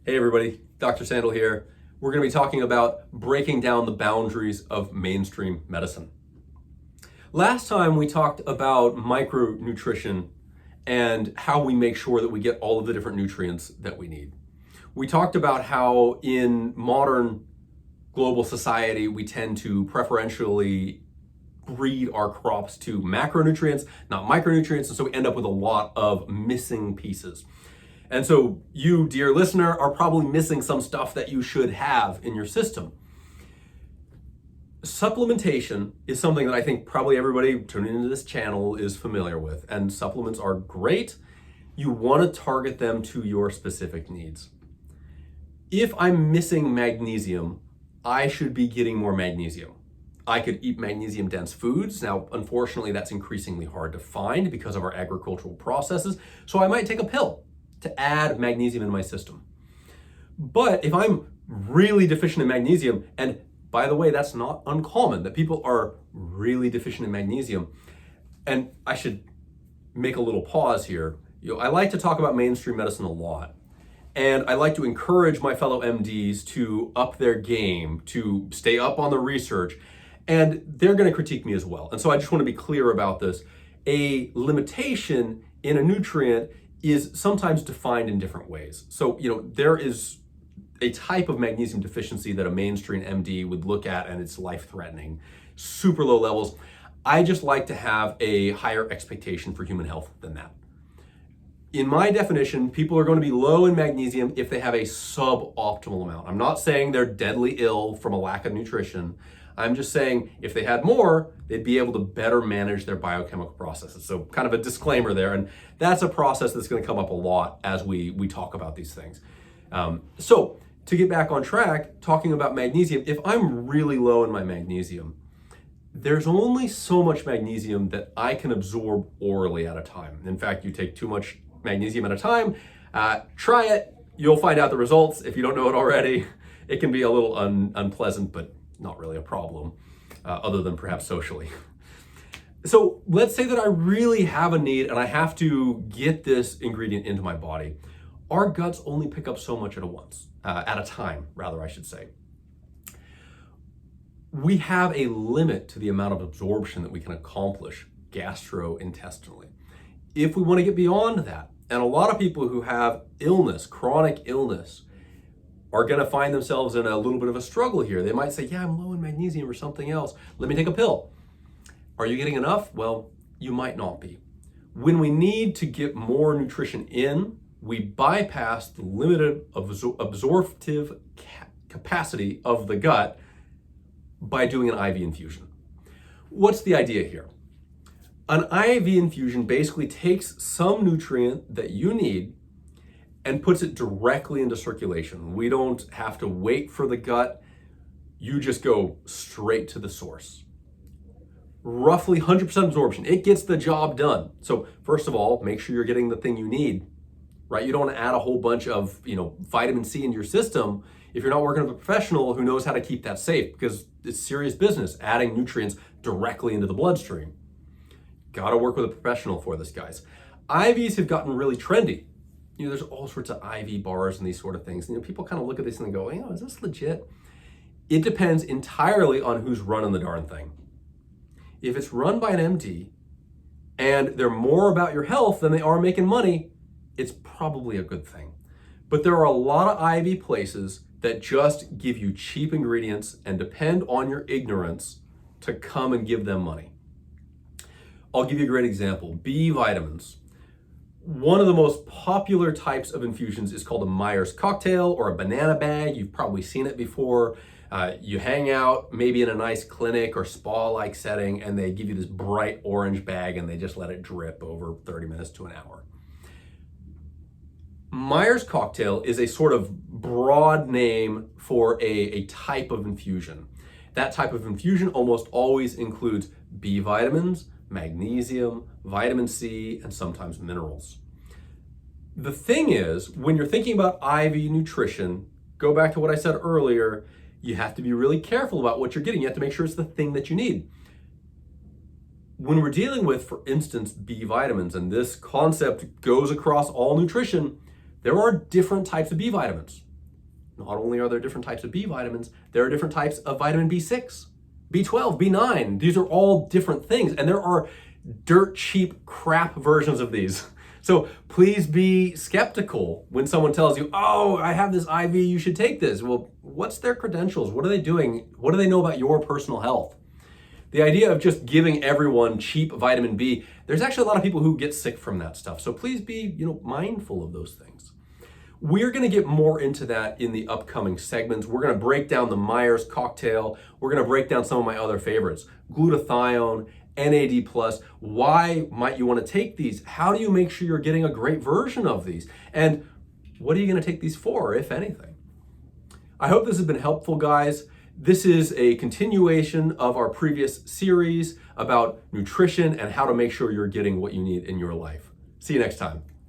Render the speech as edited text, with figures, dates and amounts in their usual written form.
Hey everybody, Dr. Sandel here. We're going to be talking about breaking down the boundaries of mainstream medicine. Last time we talked about micronutrition and how we make sure that we get all of the different nutrients that we need. We talked about how in modern global society we tend to preferentially breed our crops to macronutrients, not micronutrients, and so we end up with a lot of missing pieces. And so you, dear listener, are probably missing some stuff that you should have in your system. Supplementation is something that I think probably everybody tuning into this channel is familiar with, and supplements are great. You want to target them to your specific needs. If I'm missing magnesium, I should be getting more magnesium. I could eat magnesium-dense foods. Now, unfortunately, that's increasingly hard to find because of our agricultural processes, so I might take a pill to add magnesium in my system. But if I'm really deficient in magnesium, and by the way, that's not uncommon, that people are really deficient in magnesium, and I should make a little pause here. I like to talk about mainstream medicine a lot, and I like to encourage my fellow MDs to up their game, to stay up on the research, and they're going to critique me as well. And so I just want to be clear about this. A limitation in a nutrient is sometimes defined in different ways. So, there is a type of magnesium deficiency that a mainstream MD would look at and it's life-threatening, super low levels. I just like to have a higher expectation for human health than that. In my definition, people are going to be low in magnesium if they have a suboptimal amount. I'm not saying they're deadly ill from a lack of nutrition. I'm just saying if they had more, they'd be able to better manage their biochemical processes. So kind of a disclaimer there, and that's a process that's going to come up a lot as we talk about these things. So to get back on track, talking about magnesium, if I'm really low in my magnesium, there's only so much magnesium that I can absorb orally at a time. In fact, you take too much magnesium at a time, try it, you'll find out the results. If you don't know it already, it can be a little unpleasant, but not really a problem, other than perhaps socially. So let's say that I really have a need and I have to get this ingredient into my body. Our guts only pick up so much at a time, I should say. We have a limit to the amount of absorption that we can accomplish gastrointestinally. If we want to get beyond that, and a lot of people who have illness, chronic illness, are going to find themselves in a little bit of a struggle here. They might say, yeah, I'm low in magnesium or something else. Let me take a pill. Are you getting enough? Well, you might not be. When we need to get more nutrition in, we bypass the limited absorptive capacity of the gut by doing an IV infusion. What's the idea here? An IV infusion basically takes some nutrient that you need and puts it directly into circulation. We don't have to wait for the gut. You just go straight to the source. Roughly 100% absorption. It gets the job done. So first of all, make sure you're getting the thing you need, right? You don't want to add a whole bunch of, vitamin C into your system if you're not working with a professional who knows how to keep that safe, because it's serious business, adding nutrients directly into the bloodstream. Got to work with a professional for this, guys. IVs have gotten really trendy. There's all sorts of IV bars and these sort of things. People kind of look at this and they go, is this legit? It depends entirely on who's running the darn thing. If it's run by an MD and they're more about your health than they are making money, it's probably a good thing. But there are a lot of IV places that just give you cheap ingredients and depend on your ignorance to come and give them money. I'll give you a great example. B vitamins. One of the most popular types of infusions is called a Myers cocktail or a banana bag. You've probably seen it before. You hang out maybe in a nice clinic or spa-like setting and they give you this bright orange bag and they just let it drip over 30 minutes to an hour. Myers cocktail is a sort of broad name for a type of infusion. That type of infusion almost always includes B vitamins, magnesium, vitamin C, and sometimes minerals. The thing is, when you're thinking about IV nutrition, go back to what I said earlier, you have to be really careful about what you're getting. You have to make sure it's the thing that you need. When we're dealing with, for instance, B vitamins, and this concept goes across all nutrition, there are different types of B vitamins. not only are there different types of B vitamins, there are different types of vitamin B6, B12, B9. These are all different things, and there are dirt cheap crap versions of these. So please be skeptical when someone tells you, oh, I have this IV, you should take this. Well, what's their credentials? What are they doing? What do they know about your personal health? The idea of just giving everyone cheap vitamin B, there's actually a lot of people who get sick from that stuff. So please be, mindful of those things. We're going to get more into that in the upcoming segments. We're going to break down the Myers cocktail. We're going to break down some of my other favorites, glutathione, NAD+. Why might you want to take these? How do you make sure you're getting a great version of these? And what are you going to take these for, if anything? I hope this has been helpful, guys. This is a continuation of our previous series about nutrition and how to make sure you're getting what you need in your life. See you next time.